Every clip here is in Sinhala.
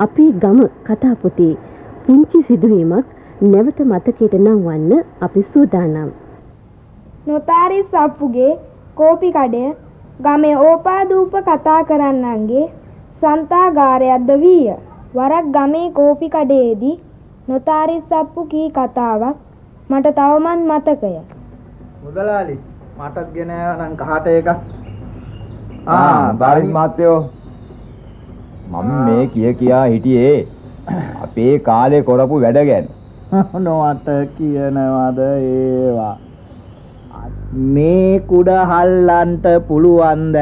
අපේ ගම කතා පොතේ පුංචි සිදුවීමක් නැවත මතකයට නංවන්න අපි සූදානම්. නොතාරිස් අප්පුගේ කෝපි කඩය ගමේ ඕපාදූප කතා කරන්නන්ගේ සන්තාගාරයක්ද වීය. වරක් ගමේ කෝපි කඩයේදී නොතාරිස් අප්පු කී කතාවක් මට තවමත් මතකය. මුදලාලි මටත් ගෙන ආවා නම් කහට එකක්. දාරිස් මහත්තයෝ මම මේ කියා හිටියේ අපේ කාලේ කරපු වැඩ ගැන. නොවට කියනවද ඒවා? මේ කුඩ හල්ලන්ට පුළුවන්ද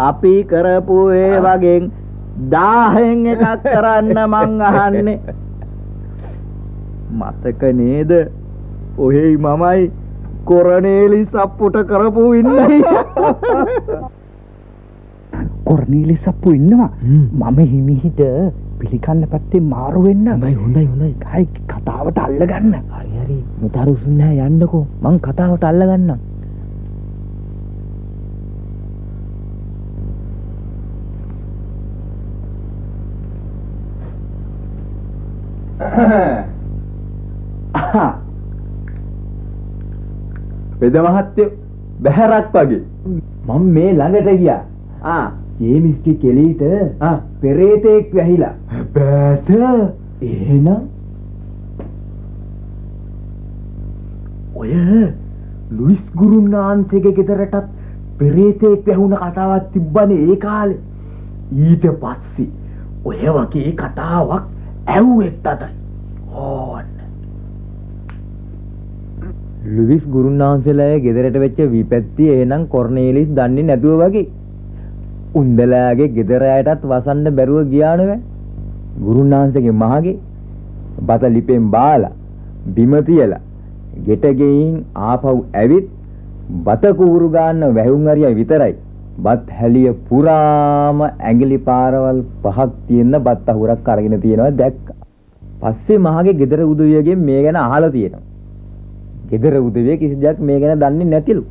අපි කරපු ඒ වගේ 1000න් එකක් කරන්න මං අහන්නේ. මතක නේද? ඔහෙයි මමයි කොරනේලිස් අප්පුට කරපු ඉන්නේ. කොරනේලිස් අප්පු ඉන්නවා. මම හිමිහිට පිළිකන්න පැත්තේ මාරු වෙන්න. හොඳයි. කයි කතාවට අල්ල ගන්න. හරි. මුතරුසුන් නැහැ යන්නකෝ. මං කතාවට අල්ල ගන්නම්. පෙද මහත්තයෝ බහැරක් වගේ මම මේ ළඟට ගියා. ජේමිස්ගේ කෙලීට පෙරේතෙක් වැහිලා. බෑත. එහෙනම් ඔය ලුයිස් ගුරුනාන්සේගේ ගෙදරටත් පෙරේතෙක් වැහුණ කතාවක් තිබ්බනේ ඒ කාලේ. ඊට පස්සේ ඔය වගේ කතාවක් ඇහුවෙත් අතයි. ඕන්න ලුයිස් ගුරුනාන්සේලාගේ ගෙදරට වෙච්ච විපත්ති එහෙනම් කොර්නේලිස් දන්නේ නැතුව වගේ. උන්දලාගේ ගෙදර අයටත් වසන්න බැරුව ගියා නෙවෙයි. ගුරුනාන්සේගේ මහගේ බත ලිපෙන් බාලා බිම තියලා ගෙට ගෙයින් ආපහු ඇවිත් බත කූරු ගන්න වැහුම් හරිය විතරයි. බත් හැලිය පුරාම ඇඟිලි පාරවල් 5ක් තියෙන බත් අහුරක් අරගෙන තියෙනවා දැක්කා. පස්සේ මහගේ ගෙදර උදවියගෙන් මේ ගැන අහලා තියෙනවා. ගෙදර උදවිය කිසි දෙයක් මේ ගැන දන්නේ නැතිලු.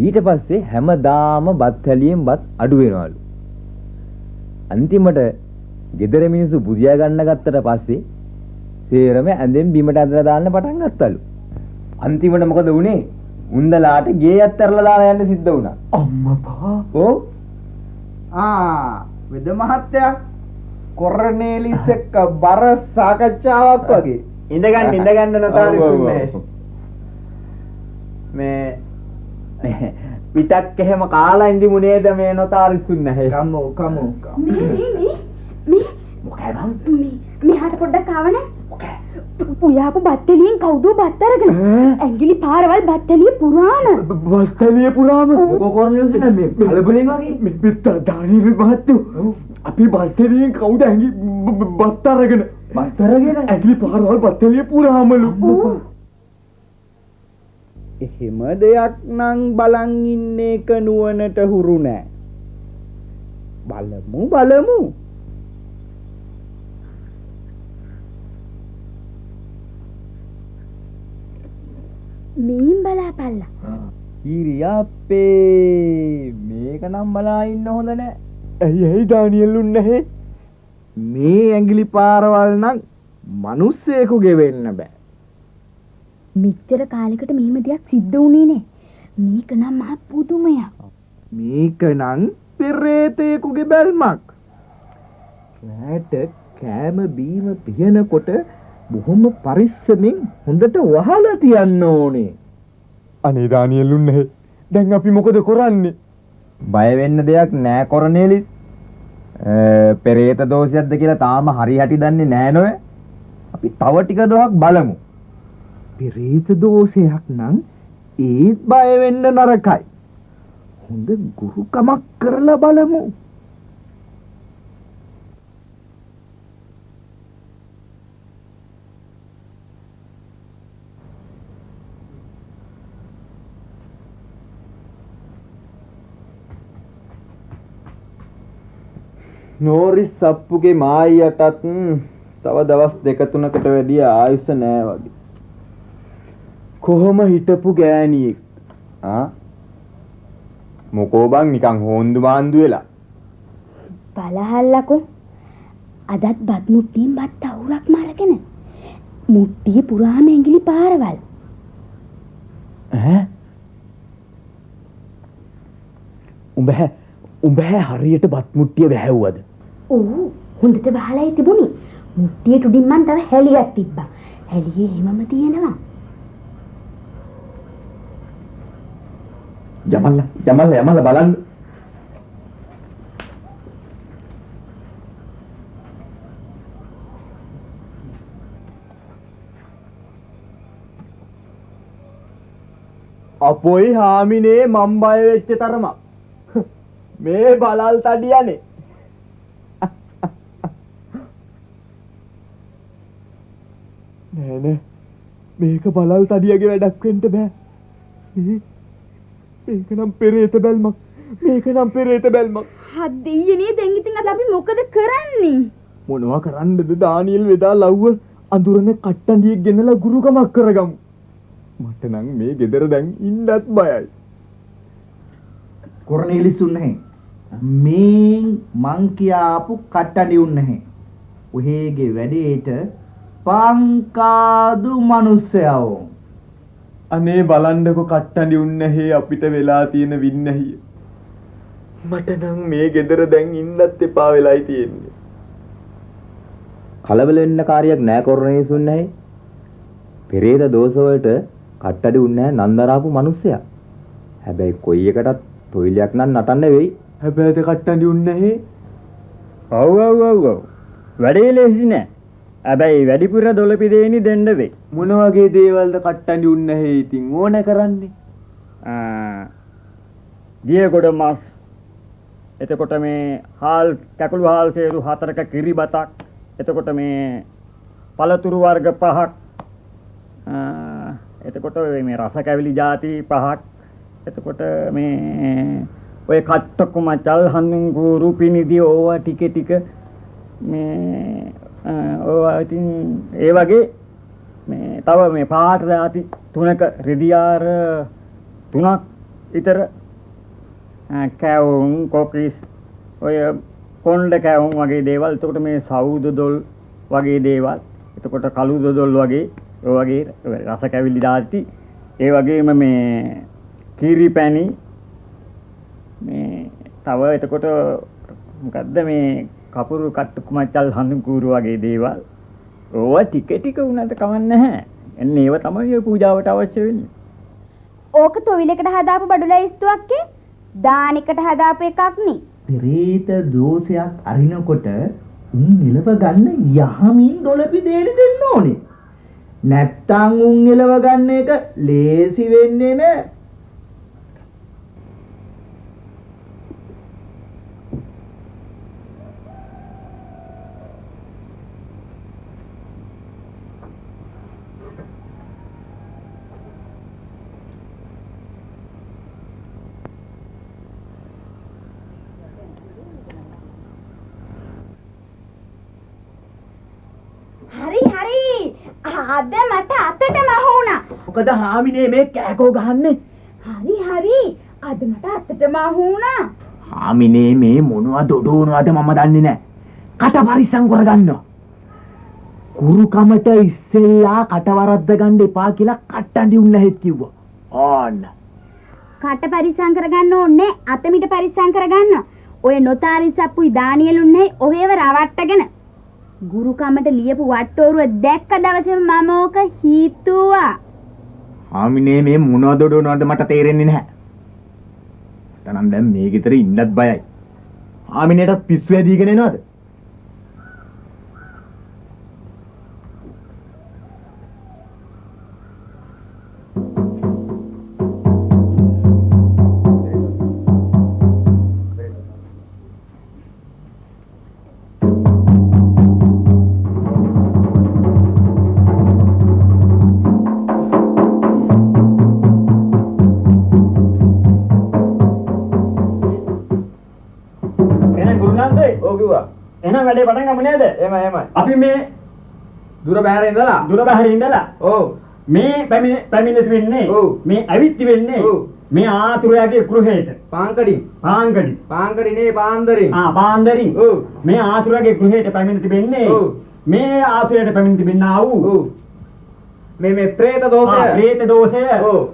ඊට පස්සේ හැමදාම බත් හැලියෙන් බත් අඩු වෙනවලු. අන්තිමට ගෙදර මිනිස්සු බුදියා ගන්න ගත්තට පස්සේ සේරම ඇඳෙන් බිමට ඇදලා දාන්න පටන් ගත්තලු. අන්තිමට මොකද වුනේ? උන්දලාට ගේයත් ඇරලා දාලා යන්න සිද්ධ වුණා. අම්මපා. ඔව්. වෙද මහත්තයා කොරනේලිස් එක්ක බර සාකච්ඡාවක් වගේ. ඉඳගන්න නොතාරිස් මේ පිටක් එහෙම කාලා ඉඳිමු නේද මේ නොතාරිස්සුන් නැහැ. කමු. මේ මෙහාට පොඩ්ඩක් ආවනේ. පුයාපු බත්තලියෙන් කවුද බත් අරගෙන? ඇඟිලි පාරවල් බත්තලිය පුරාම. බත්තලිය පුරාම. මොකෝ කොරනේලිස් මේ කලබලෙන් වගේ. මෙපිට දානීල් මහත්තයෝ අපි බත්තලියෙන් කවුද බත් අරගෙන? ඇඟිලි පාරවල් බත්තලිය පුරාමලු. එහෙම දෙයක් නම් බලන් ඉන්න එක නුවණට හුරු නෑ. බලමු. මීන් බලාපල්ලා. ඉරියාප්පේ මේක නම් බලා ඉන්න හොඳ නෑ. ඇයි ඩානියෙල් උන්නේ? මේ ඇඟිලි පාරවල් නම් මිනිස්සෙකුගේ වෙන්න බෑ. මෙච්චර කාලයකට මෙහෙම දෙයක් සිද්ධ වුණේ නෑ. මේක නම් මහ පුදුමයක්. මේක නම් පෙරේතෙකුගේ බැල්මක්. රැට කෑම බීම පියනකොට බොහොම පරිස්සමෙන් හොඳට වහලා තියන්න ඕනේ. අනේ ඩානියෙල් උන්නේ. දැන් අපි මොකද කරන්නේ? බය වෙන්න දෙයක් නෑ කොරනේලිස්. පෙරේත දෝෂයක්ද කියලා තාම හරි හැටි දන්නේ නෑ නෝය. අපි තව ටික දවසක් බලමු. පෙරේත දෝෂයක් නම් ඒත් බය වෙන්න නරකයි. හොඳ ගුරුකමක් කරලා බලමු. නෝරිස් අප්පුගේ මායියටත් තව දවස් 2-3කට වැඩිය ආයුෂ නෑ වගේ. කොහොම හිටපු ගෑණියෙක්. මොකෝ බං නිකන් හොන්දු මාන්දු වෙලා. බලහල්ලකෝ අදත් බත් මුට්ටියෙන් බත් අවුරක් මාරගෙන මුට්ටිය පුරාම ඇඟිලි පාරවල්. ඈ උඹ හරියට බත් මුට්ටිය වැහැව්වද? ඔව් හොඳට වහලායි තිබුණේ. මුට්ටියට උඩින් මන් තව හැලියක් තිබ්බා. හැලියේ හිමම තියෙනවා. යමල්ලා බලන්න. අපොයි හාමිනේ මම් බය වෙච්ච තරමක්. මේ බලල් තඩියනේ. නෑ මේක බලල් තඩියගේ වැඩක් වෙන්න බෑ. මේක නම් පෙරේත බැල්මක්. හත් දෙයියනේ දැන් ඉතින් අපි මොකද කරන්නේ? මොනවා කරන්නද? දානියෙල් වෙදා ලව්ව අඳුරන කට්ටන්ඩියෙක් ගෙනලා ගුරුකමක් කරගමු. මට නම් මේ ගෙදර දැන් ඉන්නත් බයයි. කොරනේලිස් උන්නේ මේ මං කියාපු කට්ටඩි උන්නේ. ඔහේගේ වැඩේට පංකාදු මිනිස්සයෝ. අනේ බලන්නකො කට්ටඩි උන්නේ අපිට වෙලා තියෙන වින්නැහිය. මට නම් මේ ගෙදර දැන් ඉන්නත් එපා වෙලයි තියෙන්නේ. කලබල වෙන්න කාර්යයක් නෑ කොරණේසුන් නැහැ. පෙරේත දෝෂ වලට කට්ටඩි උන්නේ නන්දරාපු මිනිස්සයා. හැබැයි කොයි එකටත් තොইলයක් නම් නටන්න වෙයි. හැබැයිද කට්ටඩි උන්නේ? ඔව්. වැඩේ ලේසි නෑ. හැබැයි වැඩිපුර දොළපි දෙවෙනි දෙන්න වෙයි. මොන වගේ දේවල්ද කට්ටඩි උන්නේ ඉතින් ඕන කරන්නේ? දියගොඩ මාස්. එතකොට මේ හාල් කැකුළු හාල් සේරු 4ක කිරි බතක්. එතකොට මේ පළතුරු වර්ග 5ක්. එතකොට මේ රස කැවිලි ಜಾති 5ක්. එතකොට මේ ඔය කට්ටක මචල් හඳුන් ගුරු පිනිදි ඕවා ටික මේ ඕවා ඉතින් ඒ වගේ මේ තව මේ පාට ಜಾති 3ක රෙදියාර 3ක් විතර කැවුම් කොකිස් ඔය කොණ්ඩ කැවුම් වගේ දේවල්. එතකොට මේ සවුද දොල් වගේ දේවල්. එතකොට කළු දොල් වගේ ඔය වගේ රස කැවිලි දාති. ඒ වගේම මේ කිරි පැණි මේ තව එතකොට මොකද්ද මේ කපුරු කට්ටු මචල් හඳුන් කූරු වගේ දේවල්. ඕවා ටික උනට කමන්නේ නැහැ. එන්න ඒව තමයි ඔය පූජාවට අවශ්‍ය වෙන්නේ. ඕක තොවිලකට හදාපු බඩු ලැයිස්තුවක්කේ දානෙකට හදාපු එකක් නේ. පෙරේත දෝෂයක් අරිනකොට උන් නිලව ගන්න යහමින් දොළපි දෙන්න ඕනේ. නැත්තම් උන් නිලව ගන්න එක ලේසි වෙන්නේ නෑ. හරි අද මට අතටම අහුණා. මොකද හාමිනේ මේ කෑකෝ ගහන්නේ? හරි අද මට අතටම අහුණා. හාමිනේ මේ මොනවද දොඩෝනවද මම දන්නේ නැහැ. කට පරිස්සම් කරගන්නවා. කුරුකමට ඉස්සෙල්ලා කට වරද්ද ගන්න එපා කියලා කට්ටන්ඩි උන්නහෙත් කිව්වා. ඕන්න. කට පරිස්සම් කරගන්න ඕනේ අතමිට පරිස්සම් කරගන්න. ඔය නොතාරිසප්පුයි දානියලුන්නේ ඔහෙව රවට්ටගෙන ගුරුකමට ලියපු වට්ටෝරුව දැක්ක දවසේම මම ඕක හිතුවා. හාමිනේ මේ මොනවද දොඩෝනවද මට තේරෙන්නේ නැහැ. තනම් දැන් මේ ගෙදර ඉන්නත් බයයි. හාමිනේටත් පිස්සු ඇදීගෙන එනවද? එහෙනම් වැඩේ පටන් ගමු නේද? එහෙමයි. අපි මේ දුර බැහැර ඉඳලා ඔව් මේ පැමිණිලි වෙන්නේ ඔව් මේ අවිත්ති වෙන්නේ ඔව් මේ ආතුරයාගේ ගෘහයට පාංකඩින් පාංගඩි පාන්දරින් පාන්දරින් ඔව් මේ ආතුරයාගේ ගෘහයට පැමිණ තිබෙන්නේ ඔව් මේ ආතුරයට පැමිණ තිබෙනා වූ ඔව් මේ ප්‍රේත දෝෂය ප්‍රේත දෝෂය ඔව්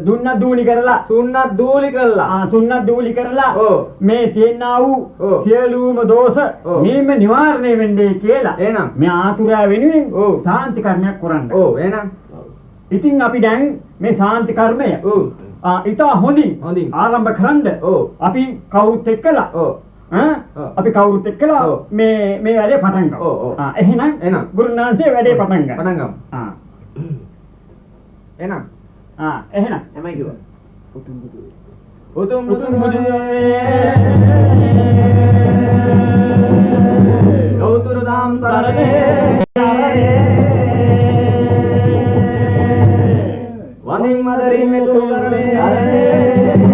දුන්නත් දූලි කරලා සුන්නත් දූලි කළා සුන්නත් දූලි කරලා ඔව් මේ තියෙනා වූ ඔව් සියලුම දෝෂ ඔව් මේම නිවාරණය වෙන්නේ කියලා එහෙනම් මේ ආතුරයා වෙනුවෙන් ඔව් සාන්ති කර්මයක් කරන්න. ඔව් එහෙනම් ඉතින් අපි දැන් මේ සාන්ති කර්මය ඔව් ඉතා හොඳින් හොඳින් ආරම්භ කරන්න ඔව් අපි කවුරුත් එක්කලා ඔව් අපි කවුරුත් එක්කලා ඔව් මේ වැඩේ පටන් ගමු. ඔව් ඔව් එහෙනම් ගුරුනාන්සේ වැඩේ පටන් ගමු. පටන් ගමු එහෙනම් එහෙනම් එමයි කිව්වා උතුම් ලෞතුරු දාම් තරණේ වඳින් මදරින් මෙතුල් කරණේ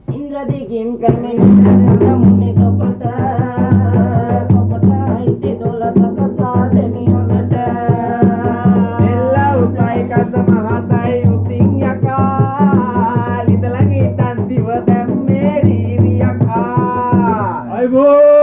ඉන්ද්‍රදිගින් කරමින් මුන්නේ කපට හිතේ දොලක කතා දෙමියකට එල්ලා උසයි කස මහතයි උසින් යකා ලිදලගේ තන් දිව දැම්මේ රීරියකා අයිබෝ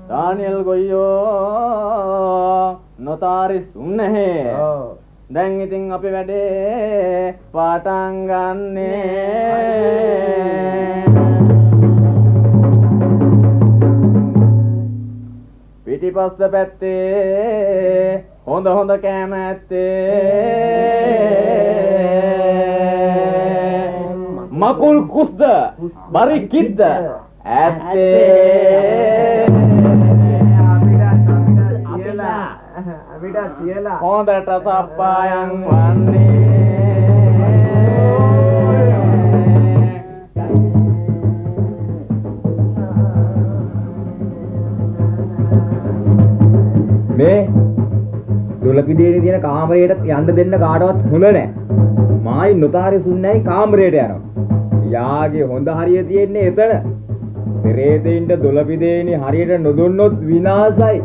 දානියල් ගොයියෝ නොතාරිස් උන්නහේ දැන් ඉතින් අපි වැඩේ පටන් ගන්නේ පිටිපස්ස පැත්තේ හොඳ කෑම ඇත්තේ මකුල් කුස්ද බරි කිද්ද ඇත්තේ අපිට කියලා හොඳට සප්පායන් වන්නේ මේ දුලපිදේනේ තියෙන කාමරයට යන්න දෙන්න කාටවත් හොඳ නැහැ. මායි නොතාරි සුන්නයි කාමරයට යනවා. යාගේ හොඳ හරිය තියෙන්නේ එතන. පෙරේතෙන්ට දුලපිදේනේ හරියට නොදුන්නොත් විනාසයි.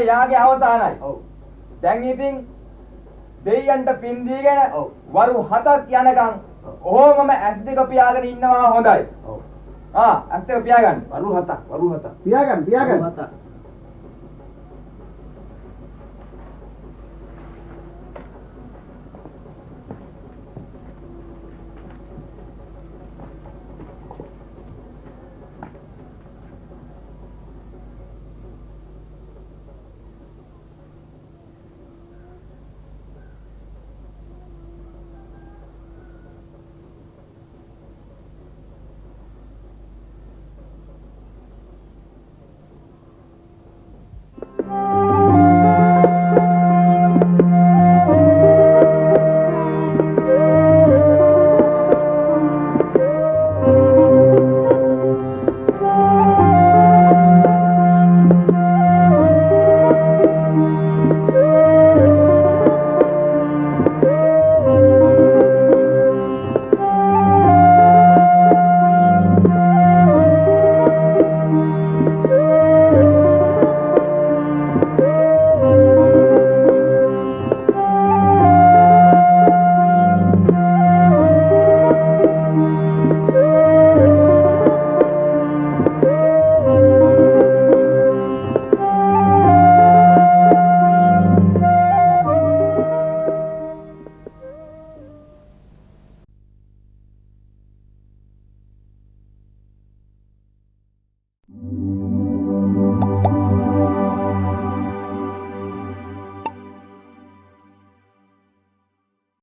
මේ යාගේ අවසානයි. ඔව්. දැන් ඉතින් දෙයයන්ට පින් දීගෙන ඔව්. වරු 7ක් යනකම් ඔහොමම ඇස් දෙක පියාගෙන ඉන්නවා හොඳයි. ඔව්. ඇස් දෙක පියාගන්න. වරු 7ක්. පියාගන්න. වරු 7ක්.